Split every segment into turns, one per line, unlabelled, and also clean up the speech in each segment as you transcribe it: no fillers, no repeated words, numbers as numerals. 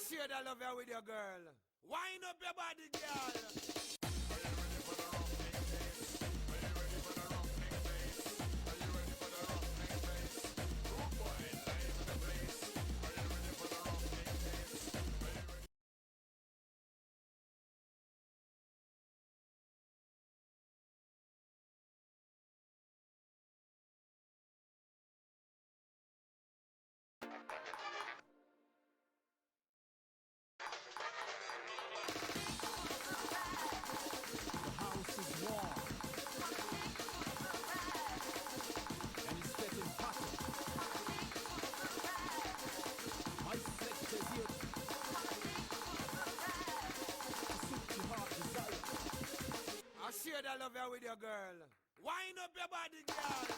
Share that love here with your girl. Wind up your body, girl. Share that love here with your girl. Wind up your body, girl.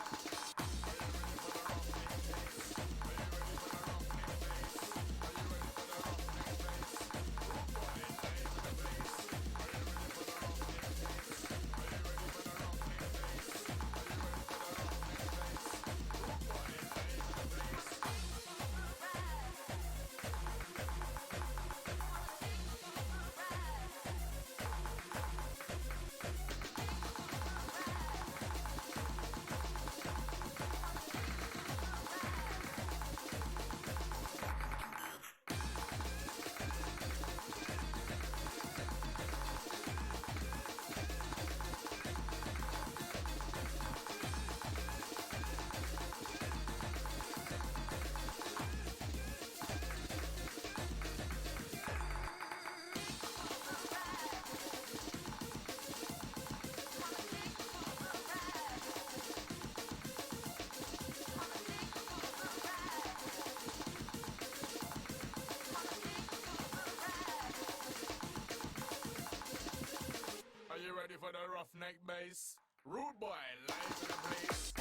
Are you ready for the roughneck bass? Rude boy, live in the place.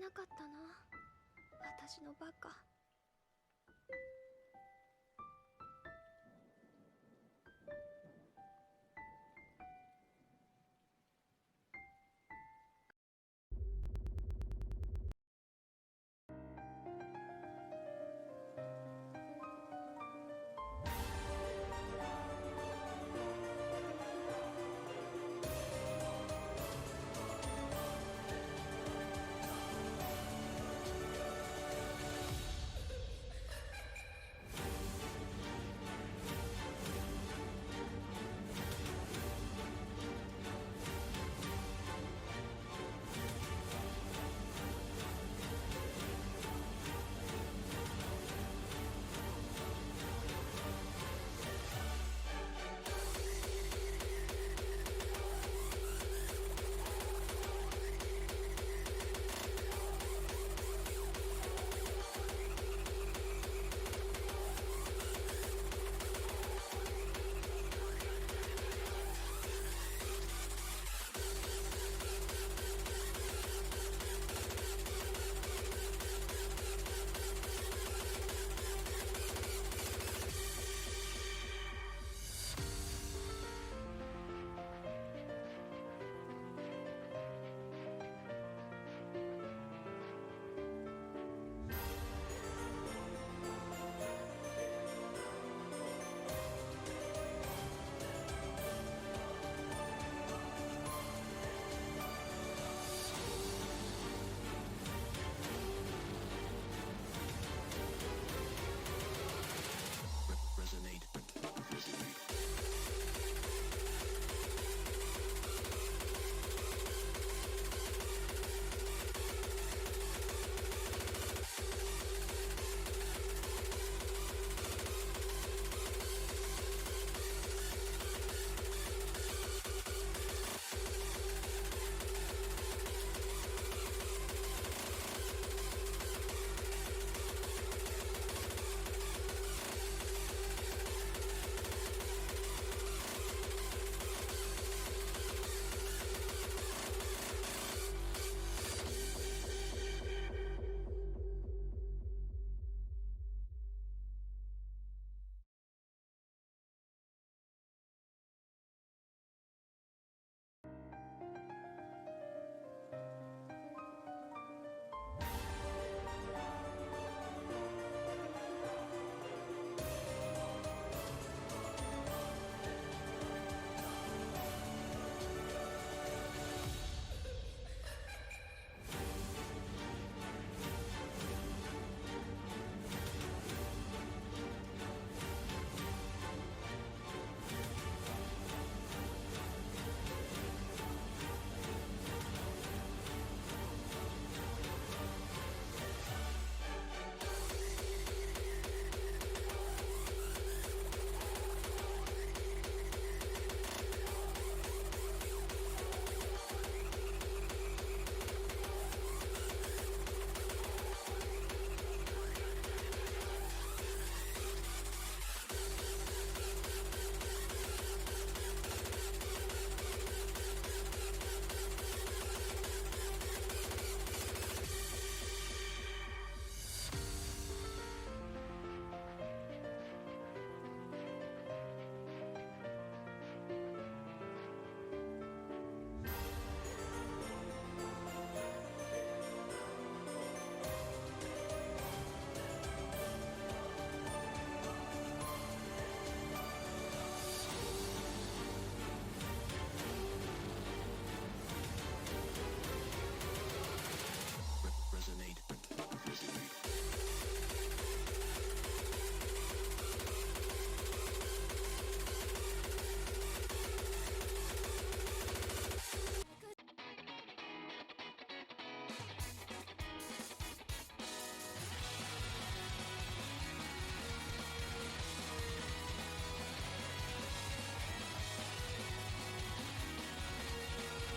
なかったな、私のバカ。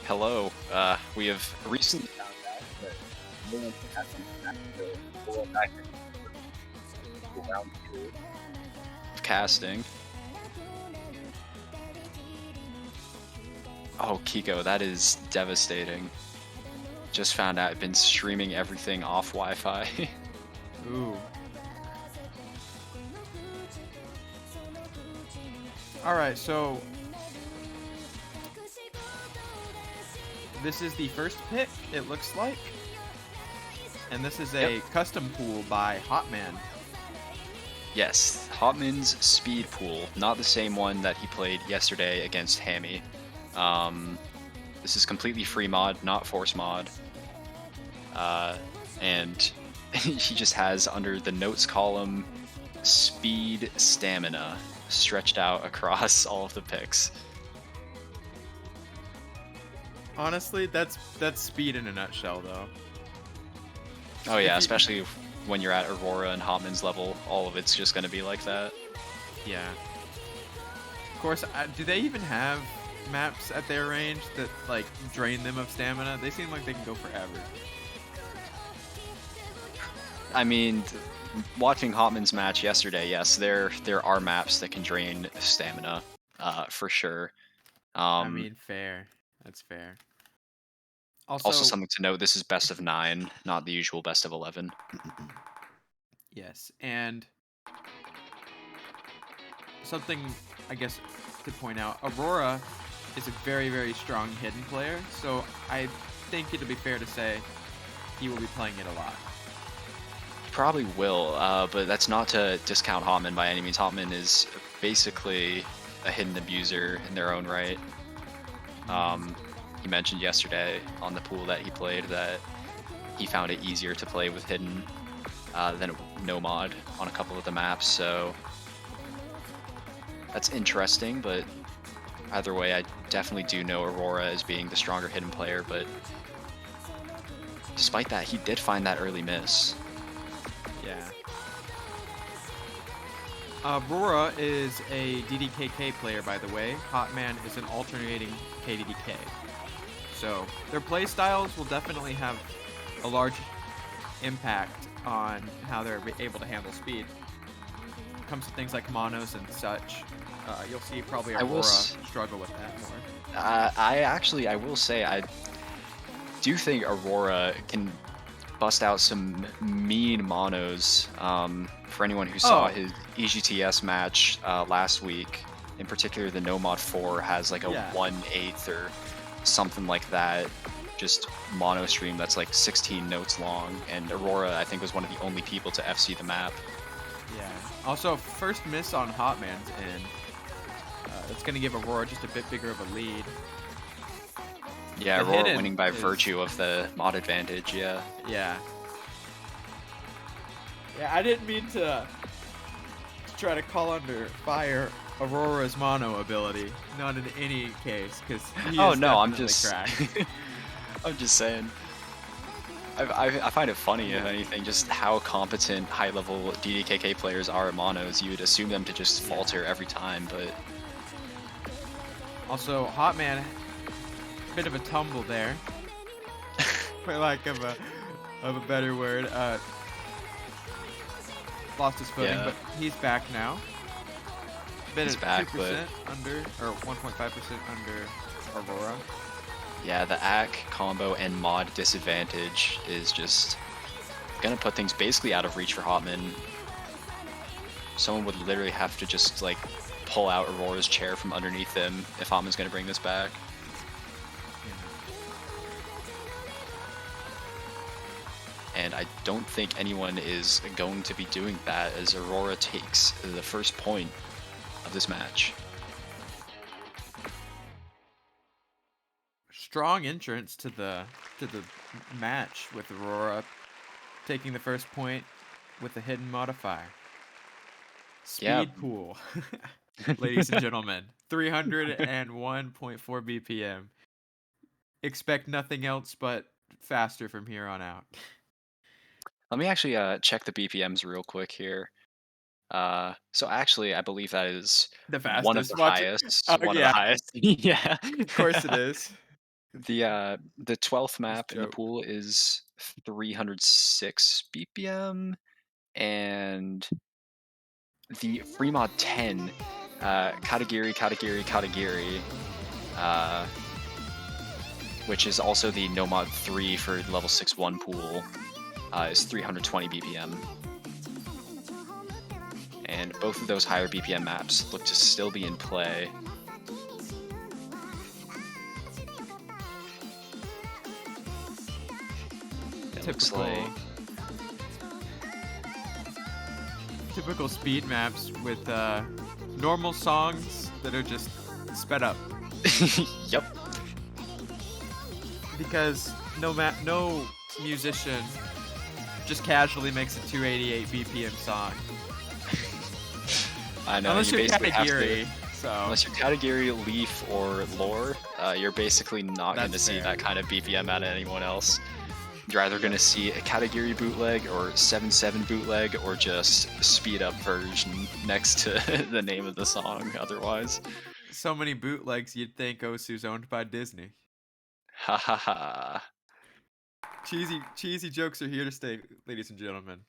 Hello. We have recently found out that no one has to go back to round 2 of casting. Oh, Kiko, that is devastating. Just found out I've been streaming everything off Wi-Fi.
Ooh. Alright, so this is the first pick, it looks like. And this is a custom pool by Hotman.
Yes, Hotman's speed pool, not the same one that he played yesterday against Hammy. This is completely free mod, not force mod. And he just has under the notes column speed stamina stretched out across all of the picks.
Honestly, that's speed in a nutshell, though.
Oh yeah, especially when you're at Aurora and Hotman's level, all of it's just going to be like that.
Yeah. Of course, do they even have maps at their range that like drain them of stamina? They seem like they can go forever.
I mean, watching Hotman's match yesterday, yes, there are maps that can drain stamina, for sure.
I mean, fair. That's fair. Also
something to note: this is best of 9, not the usual best of 11.
Yes, and something I guess to point out: Aurora is a very, very strong hidden player, so I think it'll be fair to say he will be playing it a lot.
Probably will, but that's not to discount Hotman by any means. Hotman is basically a hidden abuser in their own right. He mentioned yesterday on the pool that he played that he found it easier to play with hidden than no mod on a couple of the maps, so that's interesting, but either way, I definitely do know Aurora as being the stronger hidden player, but despite that, he did find that early miss.
Yeah. Aurora is a DDKK player, by the way. Hotman is an alternating KDDK. So their play styles will definitely have a large impact on how they're able to handle speed. When it comes to things like monos and such, you'll see probably Aurora struggle with that more.
I will say, I do think Aurora can bust out some mean monos. For anyone who saw his EGTS match last week, in particular the No Mod 4 has like a 1/8 or something like that, just mono stream that's like 16 notes long, and Aurora I think was one of the only people to FC the map.
Yeah. Also, first miss on Hotman's end. That's going to give Aurora just a bit bigger of a lead.
Yeah, Aurora winning by virtue of the mod advantage, yeah.
Yeah. Yeah, I didn't mean to try to call under fire Aurora's mono ability. Not in any case, because
I'm just I'm just saying. I find it funny, if anything, just how competent high-level DDKK players are at monos. You would assume them to just falter every time, but
also Hotman, bit of a tumble there, for lack of a better word. Lost his footing, but he's back now. He's back, 2% under, or 1.5% under Aurora.
Yeah, the AC combo and mod disadvantage is just gonna put things basically out of reach for Hotman. Someone would literally have to just like pull out Aurora's chair from underneath him if Hotman's gonna bring this back. And I don't think anyone is going to be doing that, as Aurora takes the first point of this match.
Strong entrance to the match, with Aurora taking the first point with a hidden modifier. Speed pool, ladies and gentlemen, 301.4 BPM. Expect nothing else but faster from here on out.
Let me actually check the BPMs real quick here. So actually, I believe that is
the fastest.
One of the highest. One of the highest. Yeah.
Of course it is.
The 12th map in the pool is 306 BPM, and the free mod 10, Katagiri, which is also the no mod 3 for level 6-1 pool, is 320 BPM. And both of those higher BPM maps look to still be in play. It looks like
Typical speed maps with normal songs that are just sped up.
Yep.
Because no musician just casually makes a 288 BPM song.
I know.
Unless
you
you're
basically have
category.
to,
So
unless you're category, Leaf, or Lore, you're basically not going to
That's
see
fair.
that kind of BPM out of anyone else. You're either going to see a category bootleg or 7.7 bootleg or just speed up version next to the name of the song otherwise.
so many bootlegs you'd think Osu's owned by Disney.
Ha ha ha.
Cheesy jokes are here to stay, ladies and gentlemen.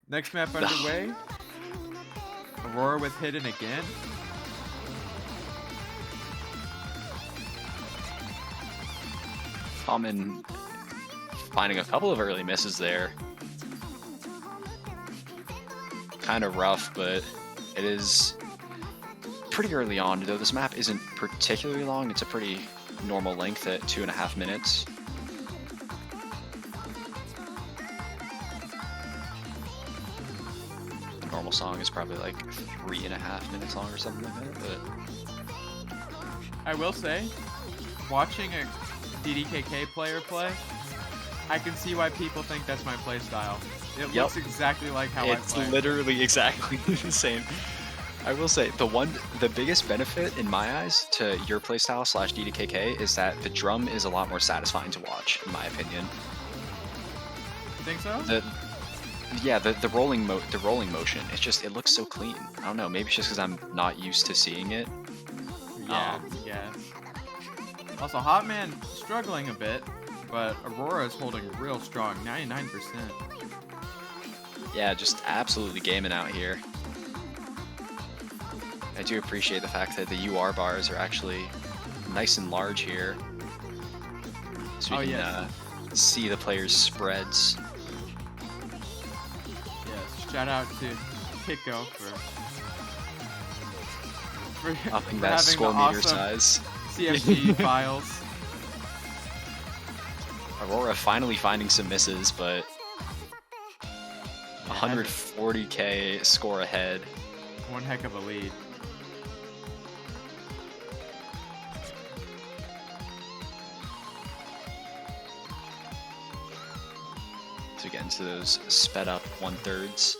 Next map underway. Aurora with Hidden again.
Hotman finding a couple of early misses there. Kind of rough, but it is pretty early on, though this map isn't particularly long. It's a pretty normal length at 2.5 minutes. The normal song is probably like 3.5 minutes long or something like that, but
I will say, watching a DDKK player play, I can see why people think that's my playstyle. It
Yep.
looks exactly like how
it's
I play.
literally exactly the same. I will say the biggest benefit in my eyes to your playstyle / DDKK is that the drum is a lot more satisfying to watch, in my opinion.
You think so?
The rolling motion. It looks so clean. I don't know. Maybe it's just because I'm not used to seeing it.
Yeah, yes. Also, Hotman struggling a bit, but Aurora is holding real strong, 99%.
Yeah, just absolutely gaming out here. I do appreciate the fact that the UR bars are actually nice and large here, so we can see the players' spreads.
Yes, shout out to Kiko for
Upping that
having
score
the
meter
awesome
size.
CFG files.
Aurora finally finding some misses, but 140k score ahead.
One heck of a lead.
To get into those sped up 1/3s.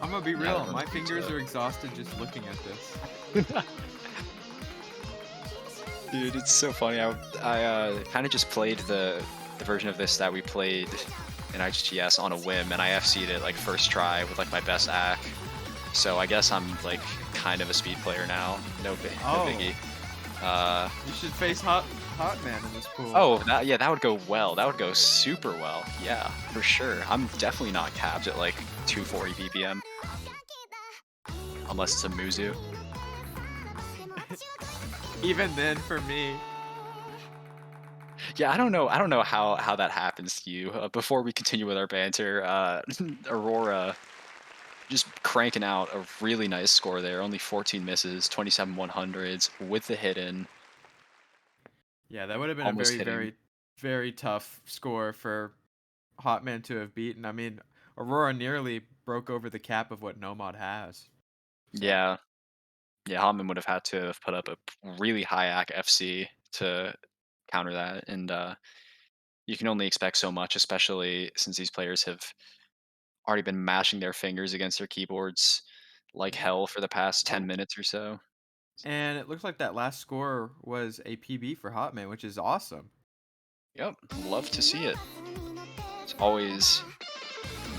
I'm gonna be
Yeah,
real,
that
my
one's pretty
fingers
tough.
are exhausted just looking at this.
Dude, it's so funny. I kind of just played the version of this that we played in IGTS on a whim, and I FC'd it like first try with like my best act. So I guess I'm like kind of a speed player now. No biggie.
You should face Hotman in this pool.
Oh, that would go well. That would go super well. Yeah, for sure. I'm definitely not capped at like 240 BPM. Unless it's a Muzu.
Even then, for me.
Yeah, I don't know how that happens to you. Before we continue with our banter, Aurora just cranking out a really nice score there. Only 14 misses, 27 100s with the hidden.
Yeah, that would have been
Almost
a very,
hitting.
very, very tough score for Hotman to have beaten. I mean, Aurora nearly broke over the cap of what Nomad has. So,
Yeah, Hotman would have had to have put up a really high AC FC to counter that, and you can only expect so much, especially since these players have already been mashing their fingers against their keyboards like hell for the past 10 minutes or so.
And it looks like that last score was a PB for Hotman, which is awesome.
Yep, love to see it. It's always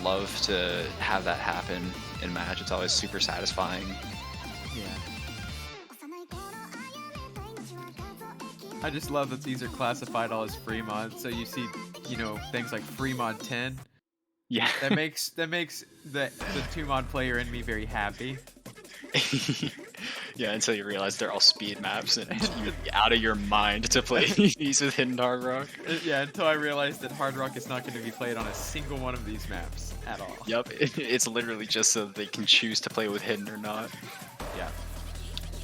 love to have that happen in a match. It's always super satisfying.
Yeah. I just love that these are classified all as free mods. So you see, things like free mod 10.
Yeah.
That makes the 2 mod player in me very happy.
Yeah, until you realize they're all speed maps and you'd be out of your mind to play these with Hidden Hard Rock.
Yeah, until I realized that Hard Rock is not going to be played on a single one of these maps at all.
Yep, it's literally just so they can choose to play with Hidden or not.
Yeah.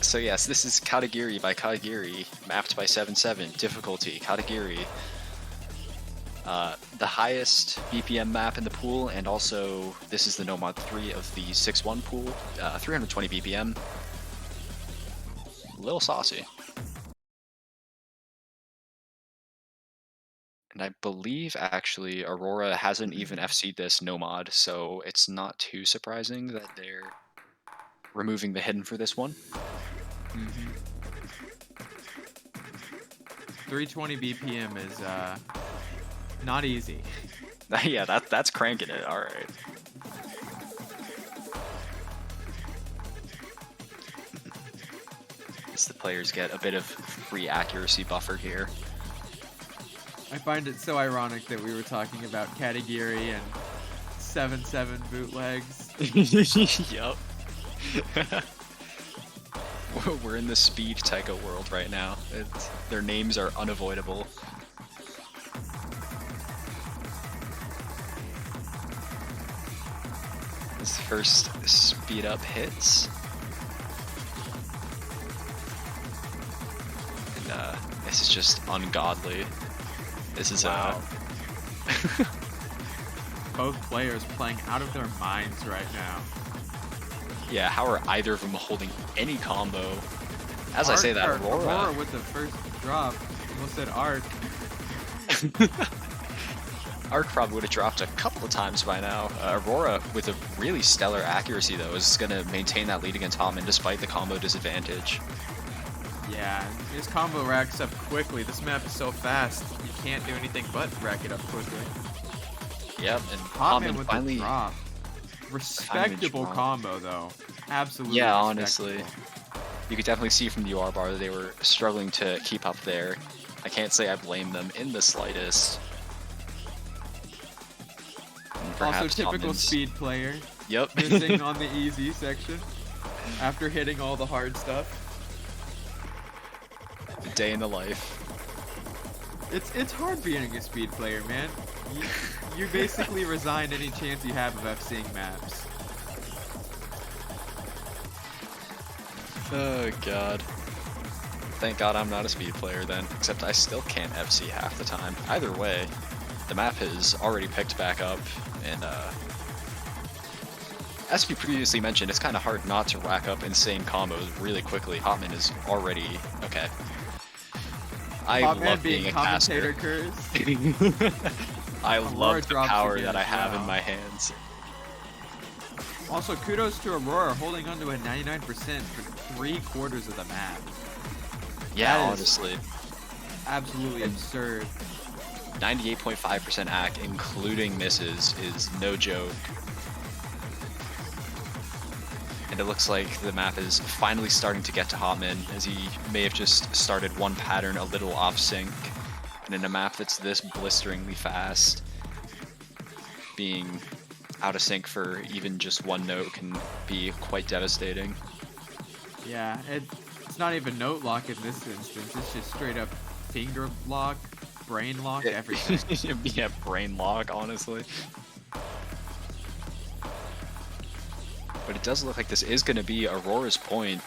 So yes, this is Katagiri by Katagiri, mapped by 7-7, difficulty, Katagiri. The highest BPM map in the pool, and also this is the No Mod 3 of the 6-1 pool, 320 BPM. A little saucy. And I believe actually Aurora hasn't even FC'd this No Mod, so it's not too surprising that they're removing the Hidden for this one.
320 BPM is not easy.
Yeah, that's cranking it. All right. As the players get a bit of free accuracy buffer here.
I find it so ironic that we were talking about Katagiri and 7-7 bootlegs.
Yup. We're in the speed Taiko world right now. Their names are unavoidable. This first speed up hits. And this is just ungodly. This is
wow. Both players playing out of their minds right now.
Yeah, how are either of them holding any combo? As I say that, Aurora
with the first drop almost said Arc.
Arc probably would have dropped a couple of times by now. Aurora, with a really stellar accuracy though, is going to maintain that lead against Hotman despite the combo disadvantage.
Yeah, his combo racks up quickly. This map is so fast, you can't do anything but rack it up quickly.
Yep, and
Hotman with
finally
the drop. Respectable combo though. Absolutely.
Yeah, honestly. You could definitely see from the UR bar that they were struggling to keep up there. I can't say I blame them in the slightest.
Also typical speed player.
Yep.
Missing on the easy section after hitting all the hard stuff.
A day in the life.
It's hard being a speed player, man. You basically resign any chance you have of FCing maps.
Oh god. Thank god I'm not a speed player then, except I still can't FC half the time. Either way, the map has already picked back up, and as we previously mentioned, it's kind of hard not to rack up insane combos really quickly. Hotman is already... okay. I
Hotman
love being a caster. I love the power that I have in my hands.
Also, kudos to Aurora holding on to a 99% for 3/4 of the map.
Yeah, honestly.
Absolutely absurd.
98.5% AC, including misses, is no joke. And it looks like the map is finally starting to get to Hotman, as he may have just started one pattern a little off sync. And in a map that's this blisteringly fast, being out of sync for even just one note can be quite devastating.
Yeah, it's not even note lock in this instance, it's just straight up finger lock, brain lock, everything.
Yeah, brain lock, honestly. But it does look like this is going to be Aurora's point.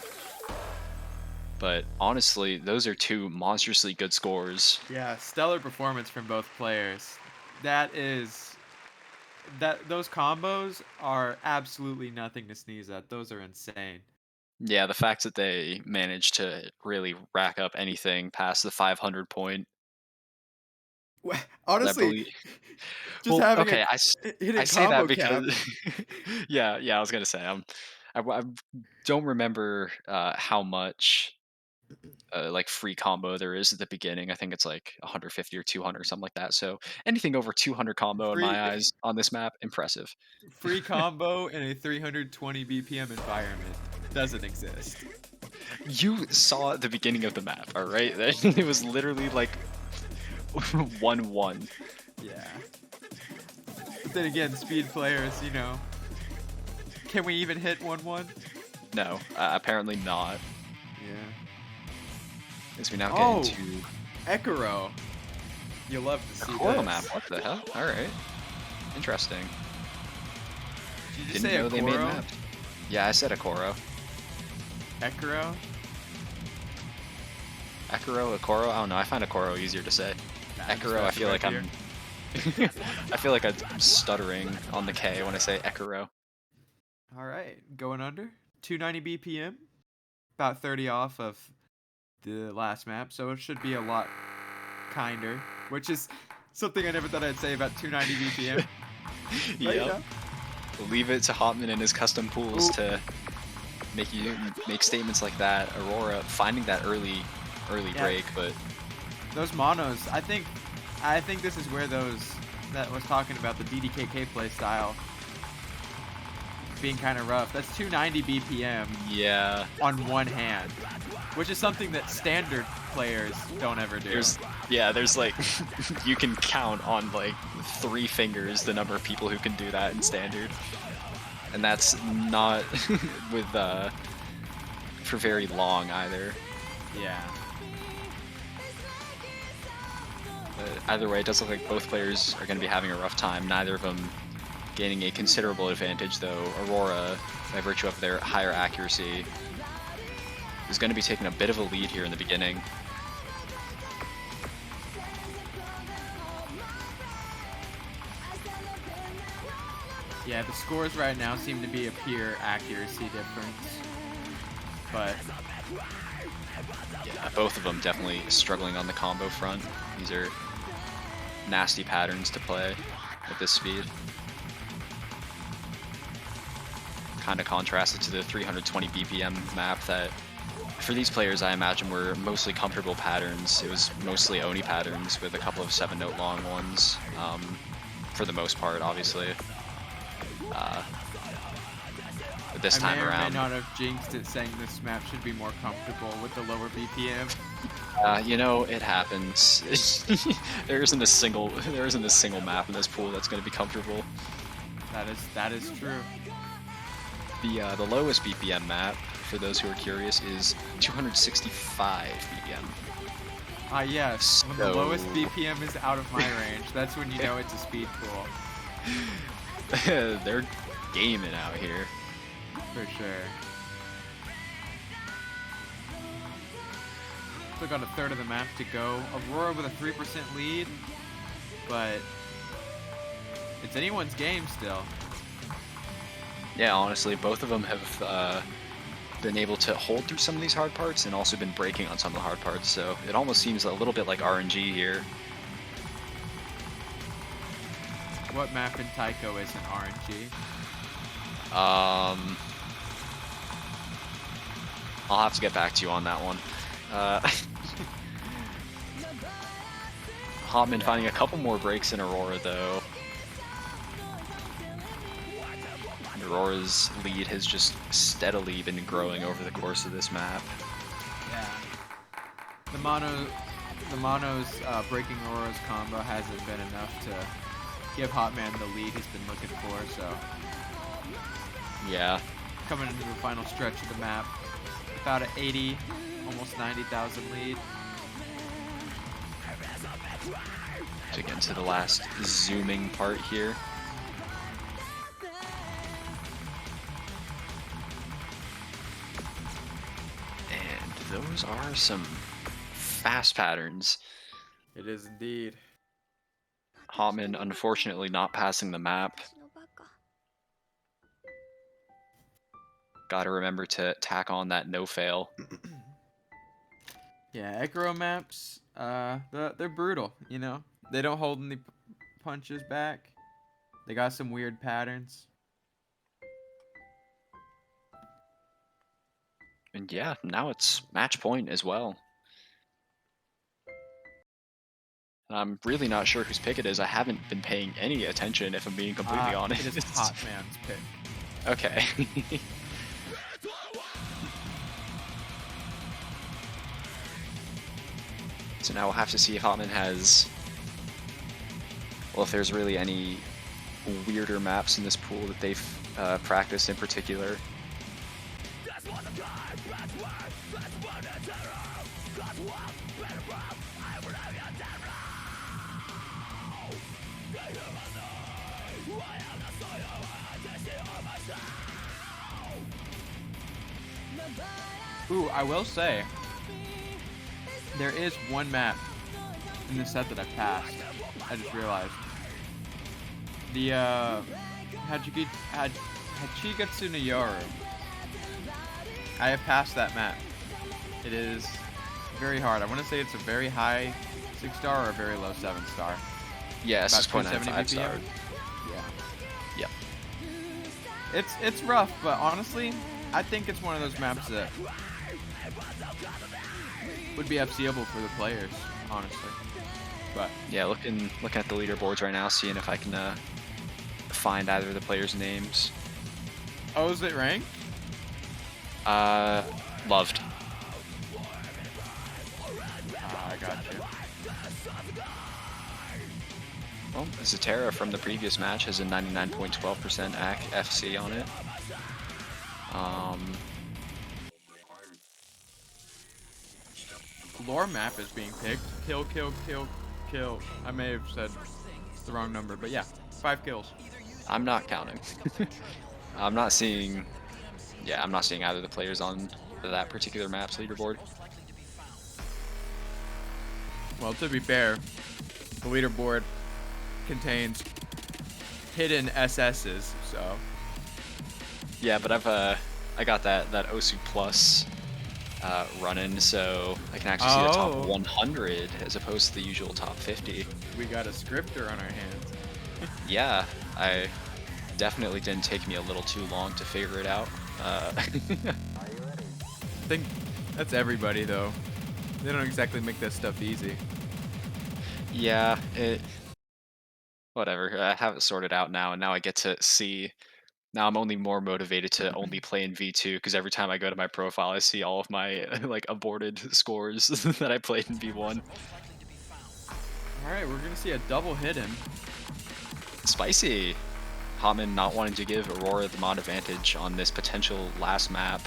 But honestly, those are two monstrously good scores.
Yeah, stellar performance from both players. Those combos are absolutely nothing to sneeze at. Those are insane.
Yeah, the fact that they managed to really rack up anything past the 500 point.
Honestly,
just
having
okay, I say that because yeah, I was gonna say I don't remember how much like free combo there is at the beginning. I think it's like 150 or 200 or something like that. So anything over 200 combo in my eyes on this map, impressive.
Free combo in a 320 BPM environment doesn't exist.
You saw the beginning of the map, all right? It was literally like 1-1.
Yeah. But then again, speed players, you know. Can we even hit 1-1?
No, apparently not.
Yeah.
As we now
Oh!
get into
Ekiro. You'll love to
the
see
Koro
this.
map. What the hell? Alright. Interesting.
Did you
Didn't
say
know they made
Ekoro?
maps. Yeah, I said Akoro.
Ekiro?
Ekoro, Akoro? I don't know, I find Akoro easier to say.
Nah,
Ekiro, I
just
feel
right
like
here.
I feel like I'm stuttering on the K when I say Ekiro.
Alright, going under. 290 BPM. About 30 off of the last map, so it should be a lot kinder. Which is something I never thought I'd say about 290 BPM. But, you
Yep.
know.
Leave it to Hotman and his custom pools
Ooh.
to make statements like that. Aurora finding that early
Yeah.
break, but
Those monos, I think this is where that was talking about the DDKK playstyle being kind of rough. That's 290 BPM
yeah,
on one hand, which is something that standard players don't ever do.
there's like you can count on like 3 fingers the number of people who can do that in standard, and that's not with for very long either.
Yeah.
Either way, it does look like both players are going to be having a rough time. Neither of them gaining a considerable advantage, though. Aurora, by virtue of their higher accuracy, is going to be taking a bit of a lead here in the beginning.
Yeah, the scores right now seem to be a pure accuracy difference. But
Yeah, both of them definitely struggling on the combo front. These are nasty patterns to play at this speed. Kind of contrasted to the 320 BPM map that, for these players, I imagine were mostly comfortable patterns. It was mostly Oni patterns with a couple of 7-note long ones, for the most part, obviously. But this time
I may or
around,
may not have jinxed it saying this map should be more comfortable with the lower BPM.
you know, it happens. there isn't a single map in this pool that's going to be comfortable.
That is true.
The lowest BPM map, for those who are curious, is 265 BPM.
Ah yes, when the
So-
lowest BPM is out of my range, that's when you know it's a speed pool.
They're gaming out here.
For sure. Still got a third of the map to go. Aurora with a 3% lead, but it's anyone's game still.
Yeah, honestly, both of them have been able to hold through some of these hard parts and also been breaking on some of the hard parts, so it almost seems a little bit like RNG here.
What map in Taiko isn't RNG?
I'll have to get back to you on that one. Hotman finding a couple more breaks in Aurora, though. And Aurora's lead has just steadily been growing over the course of this map.
Yeah. The mono's breaking Aurora's combo hasn't been enough to give Hotman the lead he's been looking for, so
Yeah,
coming into the final stretch of the map, about an 80, almost 90,000 lead.
to get into the last zooming part here. And those are some fast patterns.
It is indeed.
Hotman unfortunately not passing the map.
私のバカ
Gotta remember to tack on that no fail.
Yeah, Ekiro maps, they're brutal, you know? They don't hold any punches back. They got some weird patterns.
And yeah, now it's match point as well. I'm really not sure whose pick it is. I haven't been paying any attention, if I'm being completely honest.
It is Hotman's pick.
Okay. So now we'll have to see if Hotman has... Well, if there's really any weirder maps in this pool that they've practiced in particular.
Ooh, I will say, there is one map in the set that I passed. I just realized. The Hachigatsu no Yoru. I have passed that map. It is very hard. I want to say it's a very high 6-star or a very low 7-star.
Yeah,
About
6.95 star.
Yeah.
Yep.
It's rough, but honestly, I think it's one of those maps that would be FCable for the players, honestly. But
Yeah, looking at the leaderboards right now, seeing if I can find either of the players' names.
oh, is it ranked?
Loved.
I got you.
Well, Zatera from the previous match has a 99.12% FC on it.
Lore map is being picked. Kill, kill, kill, kill. I may have said the wrong number, but yeah, 5 kills.
I'm not counting. I'm not seeing. Yeah, I'm not seeing either of the players on that particular map's leaderboard.
Well, to be fair, the leaderboard contains hidden SS's, so.
Yeah, but I got that Osu Plus running, so I can actually see the top 100 as opposed to the usual top 50.
We got a scripter on our hands.
Yeah, I definitely didn't take me a little too long to figure it out.
I think that's everybody, though. They don't exactly make that stuff easy.
Yeah, whatever. I have it sorted out now, and now I get to see. Now I'm only more motivated to only play in V2 because every time I go to my profile, I see all of my like aborted scores that I played in V1.
All right, we're gonna see a double hidden.
Spicy. Hotman not wanting to give Aurora the mod advantage on this potential last map.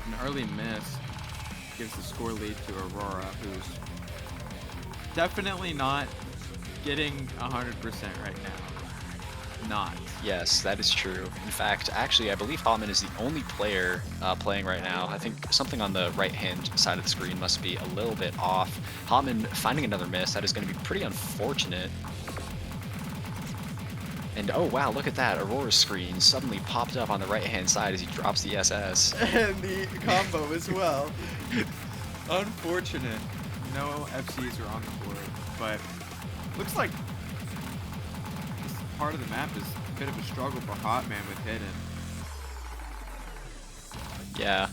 An early miss gives the score lead to Aurora, who's definitely not getting 100% right now. Not.
Yes, that is true. In fact, actually, I believe Hotman is the only player playing right now. I think something on the right-hand side of the screen must be a little bit off. Hotman finding another miss. That is going to be pretty unfortunate. And oh wow, look at that. Aurora's screen suddenly popped up on the right-hand side as he drops the SS.
And the combo as well. Unfortunate. No FCs are on the board, but looks like this part of the map is a bit of a struggle for Hotman with hidden.
Yeah.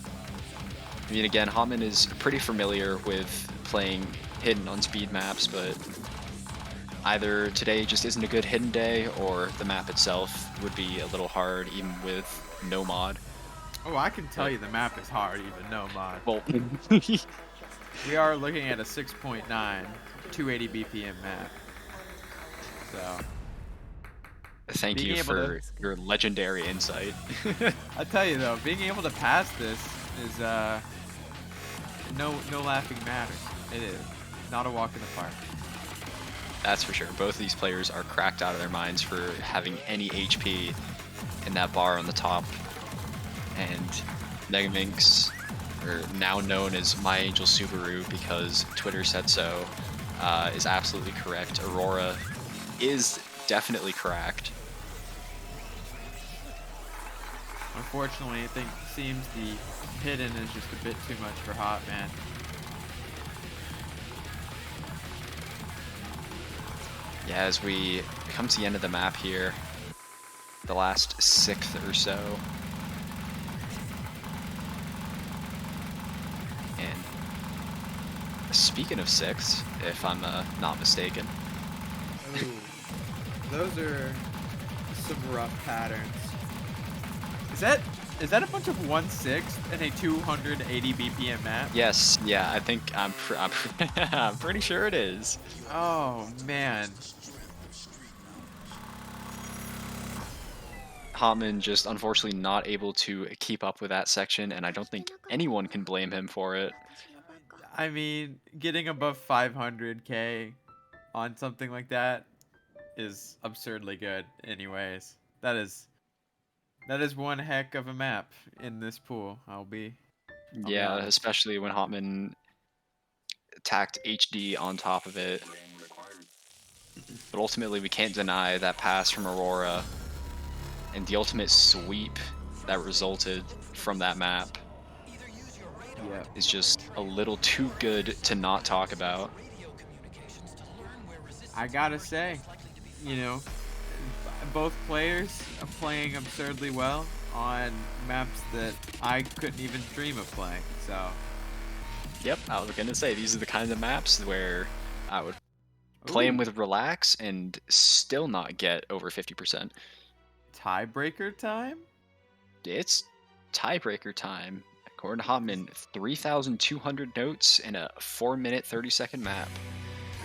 I mean, again, Hotman is pretty familiar with playing hidden on speed maps, but either today just isn't a good hidden day, or the map itself would be a little hard even with no mod.
Oh, I can tell you the map is hard, even no mod.
Well,
we are looking at a 6.9, 280 BPM map. So,
thank
being
you
able
for your legendary insight.
I tell you though, being able to pass this is no laughing matter. It is not a walk in the park.
That's for sure. Both of these players are cracked out of their minds for having any HP in that bar on the top. And Negaminx, or now known as My Angel Subaru because Twitter said so, is absolutely correct. Aurora is definitely cracked.
Unfortunately, I think it seems the hidden is just a bit too much for Hotman.
Yeah, as we come to the end of the map here, the last 6th or so. And speaking of 6th, if I'm not mistaken.
Ooh, those are some rough patterns. Is that a bunch of 1/6 in a 280 BPM map?
Yes, yeah, I think I'm pretty sure it is.
Oh man.
Hotman just unfortunately not able to keep up with that section, and I don't think anyone can blame him for it.
私のバカ
I mean, getting above 500k on something like that is absurdly good. Anyways, that is one heck of a map in this pool. I'll be
Yeah,
honest.
especially when Hotman tacked HD on top of it. But ultimately, we can't deny that pass from Aurora and the ultimate sweep that resulted from that map
Yeah.
is just a little too good to not talk about.
I gotta say, you know, both players are playing absurdly well on maps that I couldn't even dream of playing. So,
Yep, I was gonna say, these are the kinds of maps where I would play them
ooh,
with relax and still not get over 50%.
tiebreaker time?
It's tiebreaker time. According to Hotman, 3,200 notes in a 4-minute, 30-second map.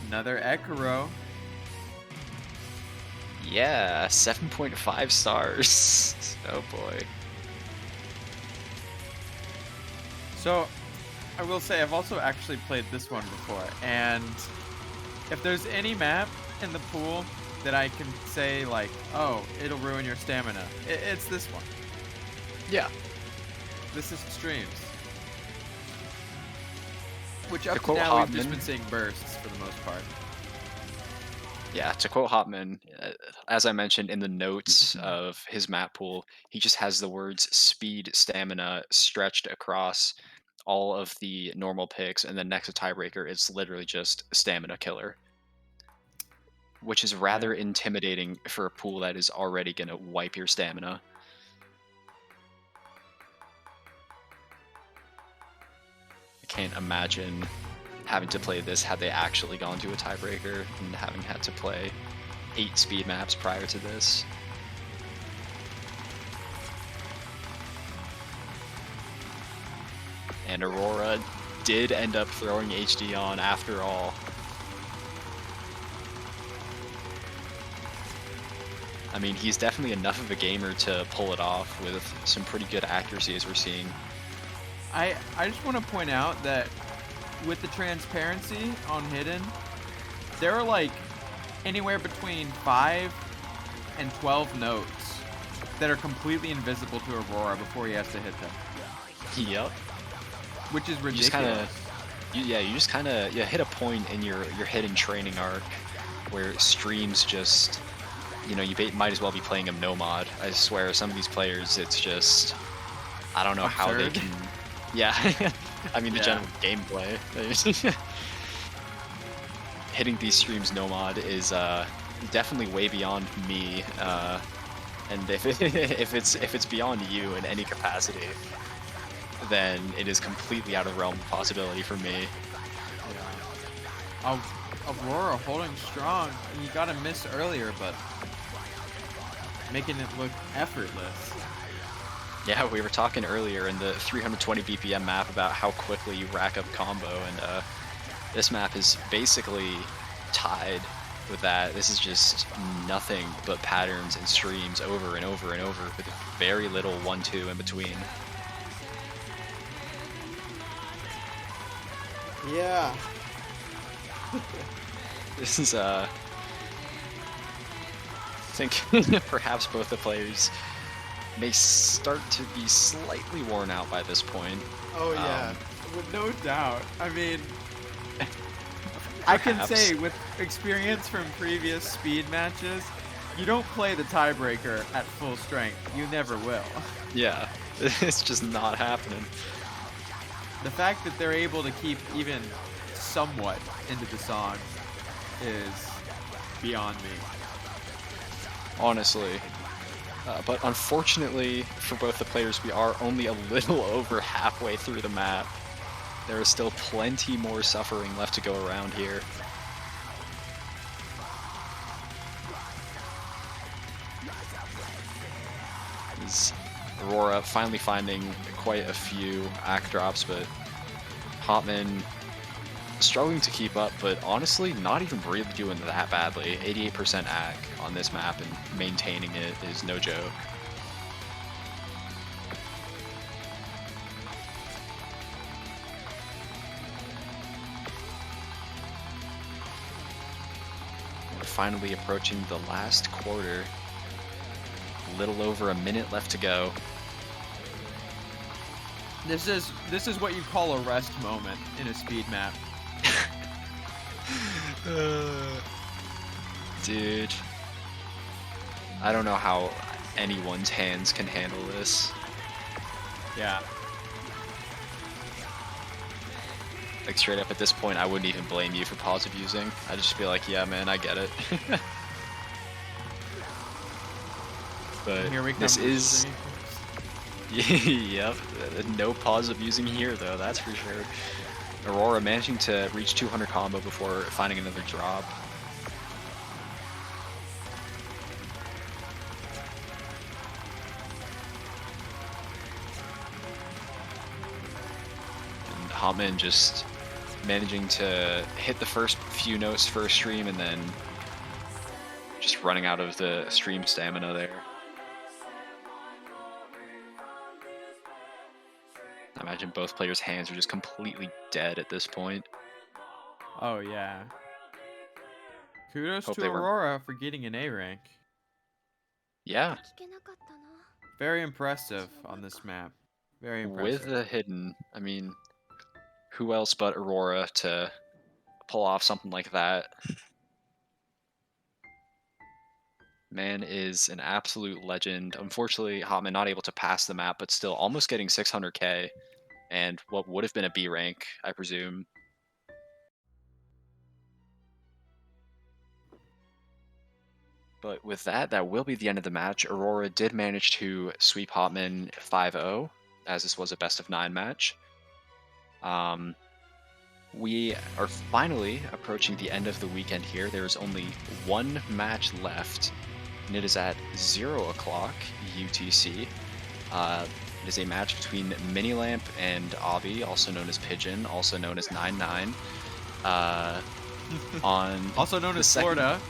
Another Ekaro.
Yeah, 7.5 stars. Oh boy.
So, I will say I've also actually played this one before, and if there's any map in the pool that I can say like, oh, it'll ruin your stamina, it's this one.
Yeah.
This is streams. Which up to
quote
now we've just
Hotman-
been seeing bursts for the most part.
Yeah, to quote Hotman, as I mentioned in the notes of his map pool, he just has the words speed, stamina stretched across all of the normal picks, and then next to tiebreaker, it's literally just stamina killer. Which is rather intimidating for a pool that is already going to wipe your stamina. I can't imagine having to play this had they actually gone to a tiebreaker and having had to play 8 speed maps prior to this. And Aurora did end up throwing HD on after all. I mean, he's definitely enough of a gamer to pull it off with some pretty good accuracy as we're seeing.
I just want to point out that with the transparency on Hidden, there are like anywhere between 5 and 12 notes that are completely invisible to Aurora before he has to hit them.
Yep.
Which is
You
ridiculous.
just kind of, you just kind of hit a point in your hidden training arc where streams just, you know, you might as well be playing him no mod. I swear, some of these players, it's just, I don't know how they
Absurd.
can. Yeah, I mean the
Yeah.
general gameplay. Hitting these streams no mod is definitely way beyond me. And if it's beyond you in any capacity, then it is completely out of the realm of possibility for me.
Aurora holding strong. You got to miss earlier, but making it look effortless.
Yeah, we were talking earlier in the 320 BPM map about how quickly you rack up combo, and this map is basically tied with that. This is just nothing but patterns and streams over and over and over with very little 1-2 in between.
Yeah.
This is, I think perhaps both the players may start to be slightly worn out by this point.
Oh yeah, with no doubt. I mean, I can
Perhaps.
say with experience from previous speed matches, you don't play the tiebreaker at full strength. You never will.
Yeah, it's just not happening.
The fact that they're able to keep even somewhat into the song is beyond me.
Honestly. But unfortunately for both the players, we are only a little over halfway through the map. There is still plenty more suffering left to go around here. Is Aurora finally finding quite a few ACK drops, but Hotman struggling to keep up, but honestly not even really doing that badly. 88% ACK on this map, and maintaining it is no joke. finally approaching the last quarter. A little over a minute left to go.
This is what you call a rest moment in a speed map.
Dude. I don't know how anyone's hands can handle this.
Yeah.
Like, straight up at this point, I wouldn't even blame you for pause abusing. I'd just be like, yeah, man, I get it. But
Here we come.
this is... Yep, no pause abusing here, though, that's for sure. Aurora managing to reach 200 combo before finding another drop. And Hotman just managing to hit the first few notes first stream and then just running out of the stream stamina there. I imagine both players' hands are just completely dead at this point.
Oh yeah. Kudos
Hope
to
they weren't-
Aurora for getting an A rank.
Yeah,
聞けなかったな。
Very impressive on this map. Very impressive.
with the hidden. I mean, who else but Aurora to pull off something like that? Man is an absolute legend. Unfortunately, Hotman not able to pass the map, but still almost getting 600k. And what would have been a B rank, I presume. But with that, that will be the end of the match. Aurora did manage to sweep Hotman 5-0, as this was a best-of-9 match. We are finally approaching the end of the weekend here. There is only one match left, and it is at 0 o'clock UTC. It is a match between Minilamp and Obby, also known as Pigeon, also known as 99. On
Also known
the
as
second-
Florida.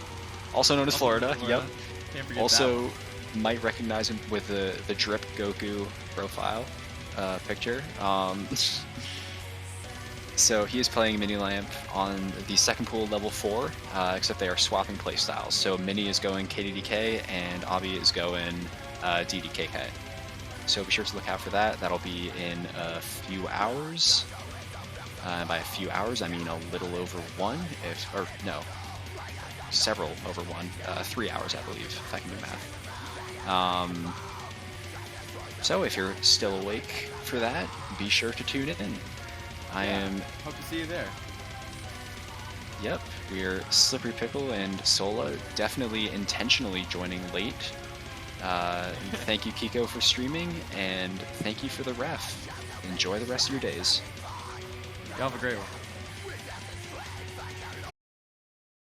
Also known as Florida, yep.
Can't forget
Also, might recognize him with the drip Goku profile picture. So he is playing Minilamp on the second pool level 4, except they are swapping playstyles. So Mini is going KDDK and Obby is going DDKK. So be sure to look out for that. That'll be in a few hours. By a few hours, I mean a little over one, several over one. 3 hours, I believe, if I can do math. So if you're still awake for that, be sure to tune in.
Hope to see you there.
Yep, we're SlipperyPickle and Sola, definitely intentionally joining late. Thank you, Kiko, for streaming, and thank you for the ref. Enjoy the rest of your days.
Y'all have a great one.